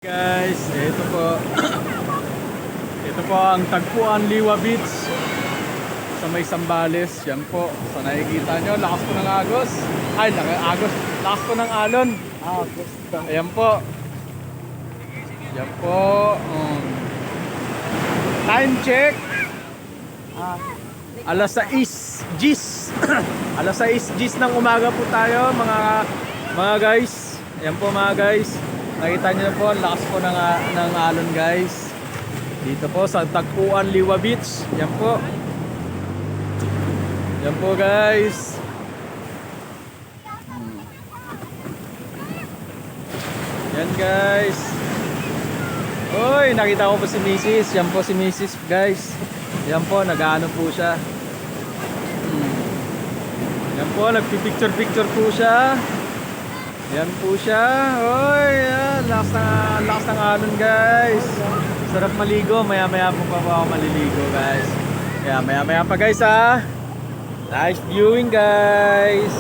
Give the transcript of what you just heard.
Guys, ito po. Ito po ang Tagpuan Liwa Beach sa may Sambales. Yan po. Sa nakikita nyo, lakas po ng agos. Ay, lakas po ng alon. Gusto. Ayan po. Yan po. Time check. Alas 6 G's. Alas 6 G's ng umaga po tayo mga guys. Ayan po mga guys. Nakita nyo na po, ang lakas po ng alon guys. Dito po sa Tagpuan Liwa Beach. Yan po. Yan po guys. Yan guys. Uy, nakita ko po si Mrs. Yan po si Mrs. guys. Yan po, nag-ano po siya. Yan po, nagpipicture-picture po siya. Yan po siya. Oy, yan. Lakas ng alon guys. Sarap maligo. Maya-maya po pa ako maliligo guys. Kaya maya-maya pa guys ha. Nice viewing guys.